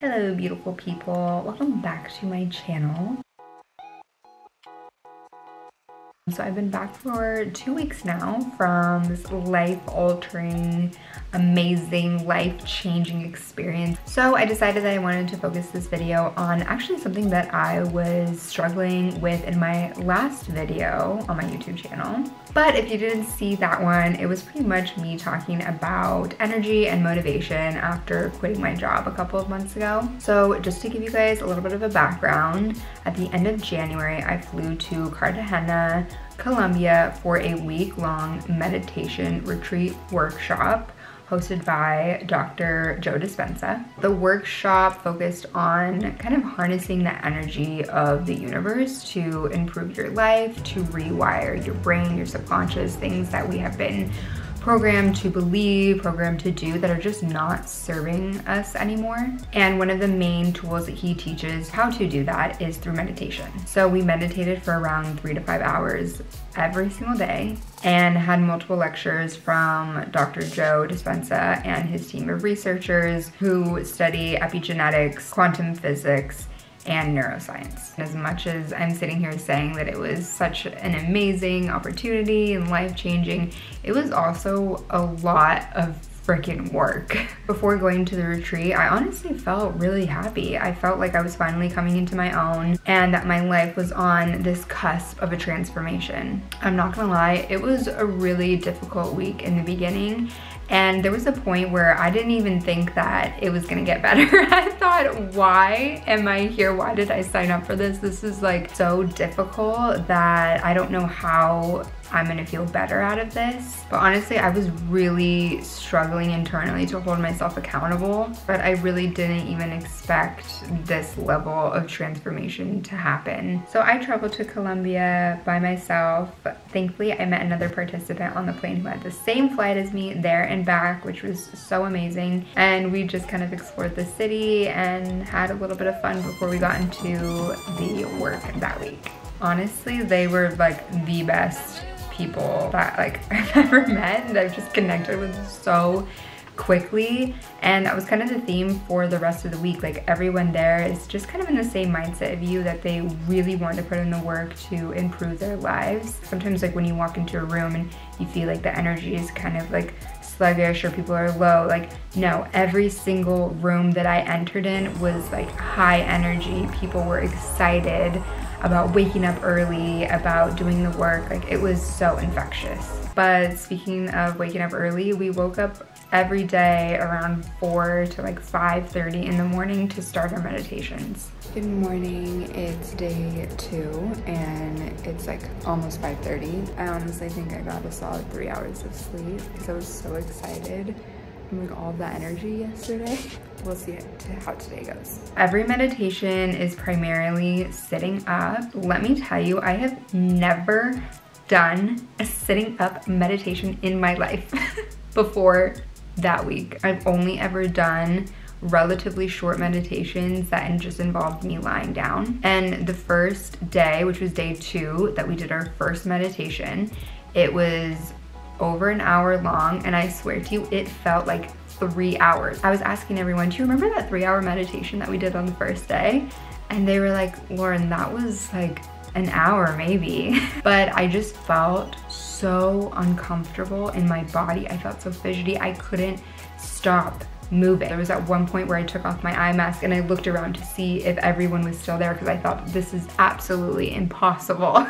Hello beautiful people, welcome back to my channel. So I've been back for 2 weeks now from this life-altering, amazing, life-changing experience. So I decided that I wanted to focus this video on actually something that I was struggling with in my last video on my YouTube channel. But if you didn't see that one, it was pretty much me talking about energy and motivation after quitting my job a couple of months ago. So just to give you guys a little bit of a background, at the end of January, I flew to Cartagena, Colombia for a week-long meditation retreat workshop hosted by Dr. Joe Dispenza. The workshop focused on kind of harnessing the energy of the universe to improve your life, to rewire your brain, your subconscious, things that we have been programmed to believe, programmed to do that are just not serving us anymore. And one of the main tools that he teaches how to do that is through meditation. So we meditated for around 3 to 5 hours every single day and had multiple lectures from Dr. Joe Dispenza and his team of researchers who study epigenetics, quantum physics, and neuroscience. As much as I'm sitting here saying that it was such an amazing opportunity and life-changing, it was also a lot of freaking work. Before going to the retreat, I honestly felt really happy. I felt like I was finally coming into my own and that my life was on this cusp of a transformation. I'm not gonna lie, it was a really difficult week in the beginning. And there was a point where I didn't even think that it was gonna get better. I thought, why am I here? Why did I sign up for this? This is like so difficult that I don't know how I'm gonna feel better out of this. But honestly, I was really struggling internally to hold myself accountable, but I really didn't even expect this level of transformation to happen. So I traveled to Colombia by myself. Thankfully, I met another participant on the plane who had the same flight as me there and back, which was so amazing. And we just kind of explored the city and had a little bit of fun before we got into the work that week. Honestly, they were like the best people that I've ever met and I've just connected with so quickly. And that was kind of the theme for the rest of the week. Like, everyone there is just kind of in the same mindset of you, that they really want to put in the work to improve their lives. Sometimes like when you walk into a room and you feel like the energy is kind of like sluggish or people are low, like no, every single room that I entered in was like high energy. People were excited about waking up early, about doing the work. Like, it was so infectious. But speaking of waking up early, we woke up every day around 4 to like 5:30 in the morning to start our meditations. Good morning, it's day 2 and it's like almost 5:30. I honestly think I got a solid 3 hours of sleep because I was so excited. Like all that energy yesterday. We'll see how today goes. Every meditation is primarily sitting up. Let me tell you, I have never done a sitting up meditation in my life before that week. I've only ever done relatively short meditations that just involved me lying down. And the first day, which was day 2, that we did our first meditation, it was over an hour long, and I swear to you, it felt like 3 hours. I was asking everyone, do you remember that 3-hour meditation that we did on the first day? And they were like, Lauren, that was like an hour maybe. But I just felt so uncomfortable in my body. I felt so fidgety. I couldn't stop moving. There was at one point where I took off my eye mask and I looked around to see if everyone was still there because I thought this is absolutely impossible.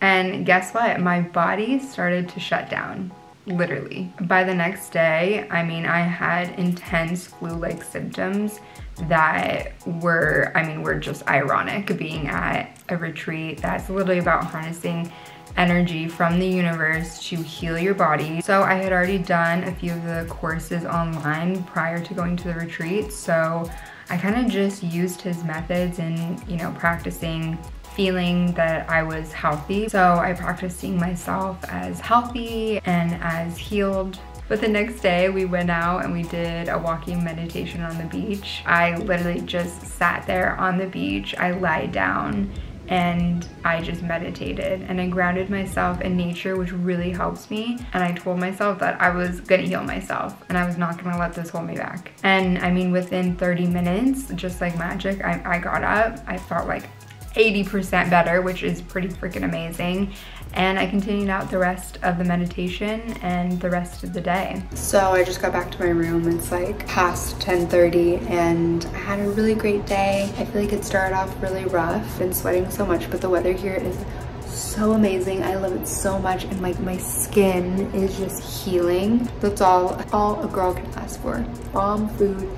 And guess what? My body started to shut down, literally. By the next day, I mean, I had intense flu-like symptoms that were just ironic, being at a retreat that's literally about harnessing energy from the universe to heal your body. So I had already done a few of the courses online prior to going to the retreat, so I kind of just used his methods and, you know, practicing feeling that I was healthy. So I practiced seeing myself as healthy and as healed. But the next day we went out and we did a walking meditation on the beach. I literally just sat there on the beach. I lied down and I just meditated and I grounded myself in nature, which really helps me. And I told myself that I was gonna heal myself and I was not gonna let this hold me back. And I mean, within 30 minutes, just like magic, I got up. I felt like 80% better, which is pretty freaking amazing. And I continued out the rest of the meditation and the rest of the day. So I just got back to my room. It's like past 10:30 and I had a really great day. I feel like it started off really rough. Been sweating so much, but the weather here is so amazing. I love it so much, and like my skin is just healing. That's all a girl can ask for. Bomb food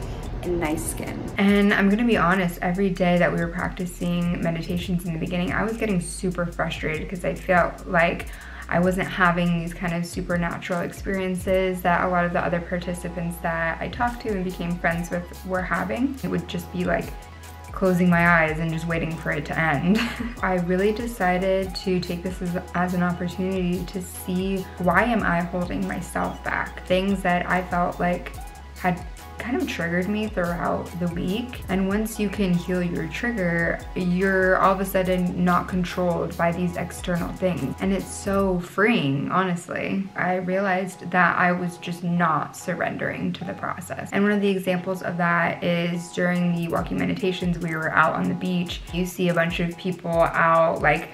and nice skin. And I'm gonna be honest, every day that we were practicing meditations in the beginning, I was getting super frustrated because I felt like I wasn't having these kind of supernatural experiences that a lot of the other participants that I talked to and became friends with were having. It would just be like closing my eyes and just waiting for it to end. I really decided to take this as an opportunity to see, why am I holding myself back? Things that I felt like had kind of triggered me throughout the week. And once you can heal your trigger, you're all of a sudden not controlled by these external things. And it's so freeing, honestly. I realized that I was just not surrendering to the process. And one of the examples of that is during the walking meditations, we were out on the beach. You see a bunch of people out like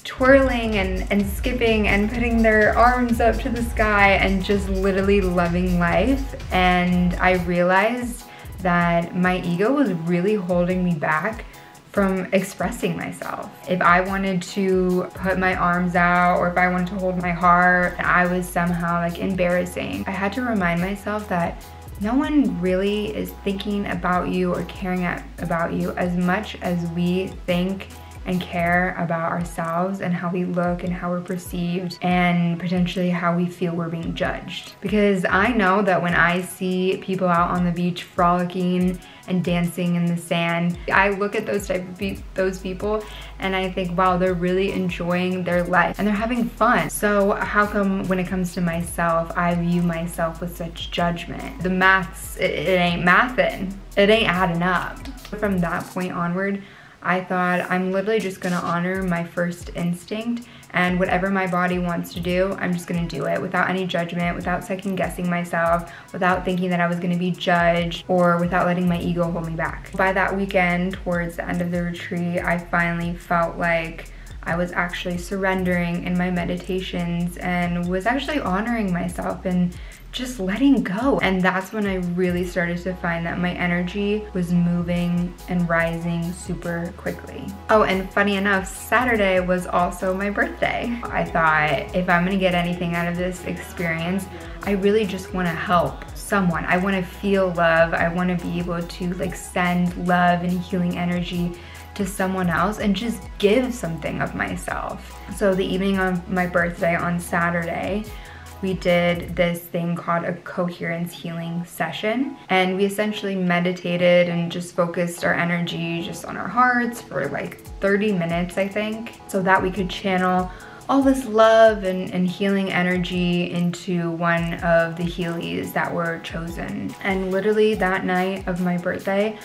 twirling and skipping and putting their arms up to the sky and just literally loving life. And I realized that my ego was really holding me back from expressing myself. If I wanted to put my arms out or if I wanted to hold my heart, I was somehow like embarrassing. I had to remind myself that no one really is thinking about you or caring about you as much as we think and care about ourselves and how we look and how we're perceived and potentially how we feel we're being judged. Because I know that when I see people out on the beach frolicking and dancing in the sand, I look at those people and I think, wow, they're really enjoying their life and they're having fun. So how come when it comes to myself, I view myself with such judgment? The maths, it ain't mathin'. It ain't adding up. From that point onward, I thought, I'm literally just gonna honor my first instinct, and whatever my body wants to do, I'm just gonna do it without any judgment, without second guessing myself, without thinking that I was gonna be judged, or without letting my ego hold me back. By that weekend, towards the end of the retreat, I finally felt like I was actually surrendering in my meditations and was actually honoring myself and just letting go. And that's when I really started to find that my energy was moving and rising super quickly. Oh, and funny enough, Saturday was also my birthday. I thought, if I'm gonna get anything out of this experience, I really just wanna help someone. I wanna feel love. I wanna be able to like send love and healing energy to someone else and just give something of myself. So the evening of my birthday on Saturday, we did this thing called a coherence healing session. And we essentially meditated and just focused our energy just on our hearts for like 30 minutes, I think, so that we could channel all this love and healing energy into one of the Heelys that were chosen. And literally that night of my birthday,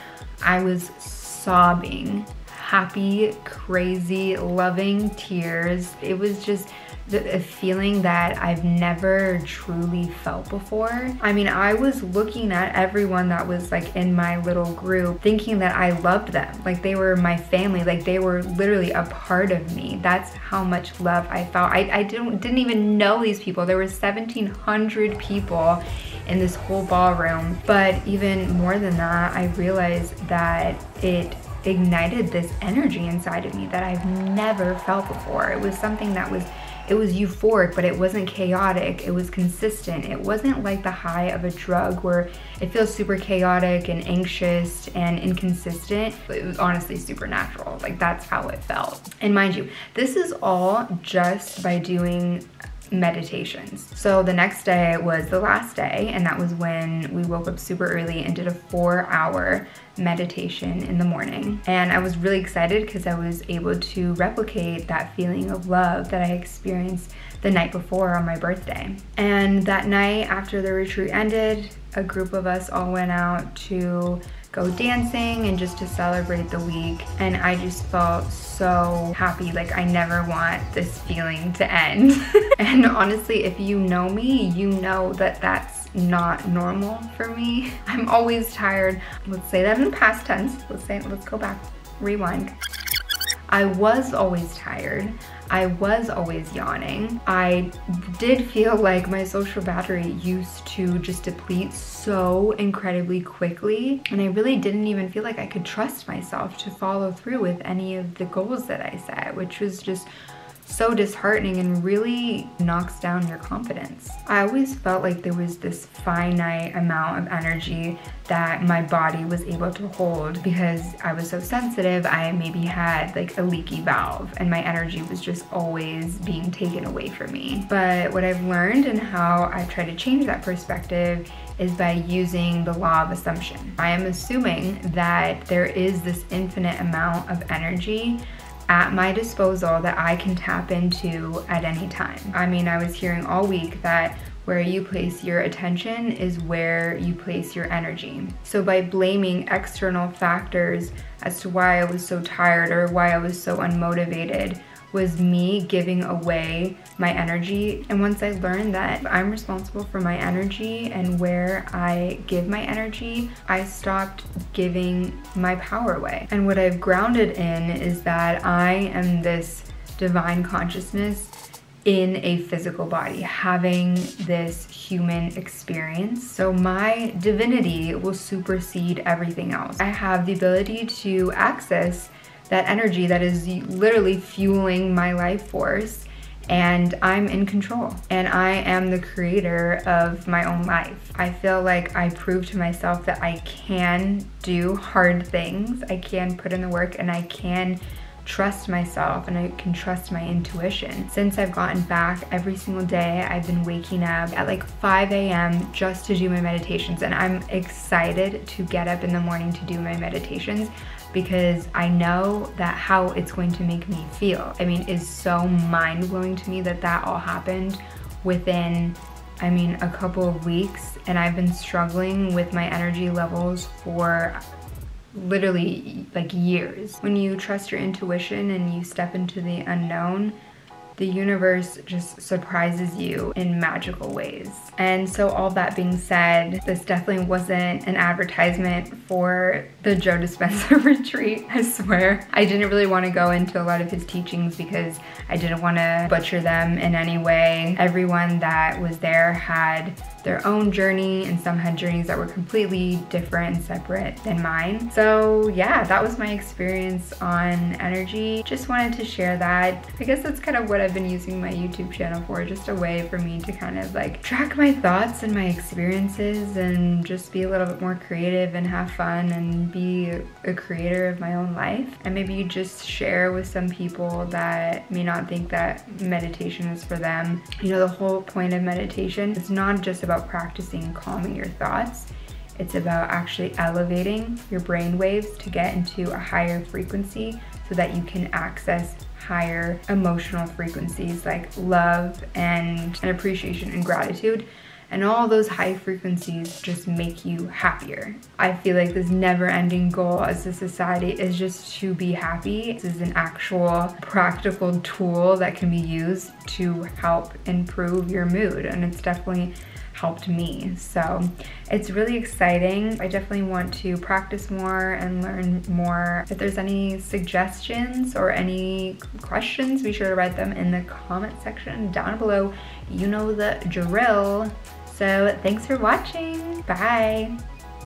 I was sobbing, happy, crazy, loving tears. It was just a feeling that I've never truly felt before. I mean, I was looking at everyone that was like in my little group thinking that I loved them. Like they were my family, like they were literally a part of me. That's how much love I felt. I didn't even know these people. There were 1,700 people in this whole ballroom. But even more than that, I realized that it ignited this energy inside of me that I've never felt before. It was something that was euphoric, but it wasn't chaotic. It was consistent. It wasn't like the high of a drug where it feels super chaotic and anxious and inconsistent. It was honestly supernatural. Like that's how it felt. And mind you, this is all just by doing meditations. So the next day was the last day, and that was when we woke up super early and did a 4-hour meditation in the morning. And I was really excited because I was able to replicate that feeling of love that I experienced the night before on my birthday. And that night after the retreat ended, a group of us all went out to go dancing and just to celebrate the week. And I just felt so happy. Like, I never want this feeling to end. And honestly, if you know me, you know that that's not normal for me. I'm always tired. Let's say that in past tense. Let's go back, rewind. I was always tired. I was always yawning. I did feel like my social battery used to just deplete so incredibly quickly, and I really didn't even feel like I could trust myself to follow through with any of the goals that I set, which was just so disheartening and really knocks down your confidence. I always felt like there was this finite amount of energy that my body was able to hold because I was so sensitive. I maybe had like a leaky valve and my energy was just always being taken away from me. But what I've learned and how I try to change that perspective is by using the law of assumption. I am assuming that there is this infinite amount of energy at my disposal that I can tap into at any time. I mean, I was hearing all week that where you place your attention is where you place your energy. So by blaming external factors as to why I was so tired or why I was so unmotivated was me giving away my energy. And once I learned that I'm responsible for my energy and where I give my energy, I stopped giving my power away. And what I've grounded in is that I am this divine consciousness in a physical body, having this human experience. So my divinity will supersede everything else. I have the ability to access that energy that is literally fueling my life force, and I'm in control and I am the creator of my own life. I feel like I proved to myself that I can do hard things, I can put in the work, and I can trust myself and I can trust my intuition. Since I've gotten back, every single day I've been waking up at like 5 a.m. just to do my meditations, and I'm excited to get up in the morning to do my meditations because I know that how it's going to make me feel. I mean, it's so mind-blowing to me that that all happened within, I mean, a couple of weeks, and I've been struggling with my energy levels for literally like years. When you trust your intuition and you step into the unknown, the universe just surprises you in magical ways. And so all that being said, this definitely wasn't an advertisement for the Joe Dispenza retreat, I swear. I didn't really want to go into a lot of his teachings because I didn't want to butcher them in any way. Everyone that was there had their own journey, and some had journeys that were completely different and separate than mine. So yeah, that was my experience on energy. Just wanted to share that. I guess that's kind of what I've been using my YouTube channel for, just a way for me to kind of like track my thoughts and my experiences and just be a little bit more creative and have fun and be a creator of my own life. And maybe just share with some people that may not think that meditation is for them. You know, the whole point of meditation is not just about practicing calming your thoughts. It's about actually elevating your brain waves to get into a higher frequency so that you can access higher emotional frequencies like love and appreciation and gratitude. And all those high frequencies just make you happier. I feel like this never-ending goal as a society is just to be happy. This is an actual practical tool that can be used to help improve your mood, and it's definitely helped me. So it's really exciting. I definitely want to practice more and learn more. If there's any suggestions or any questions, be sure to write them in the comment section down below. You know the drill. So thanks for watching. Bye.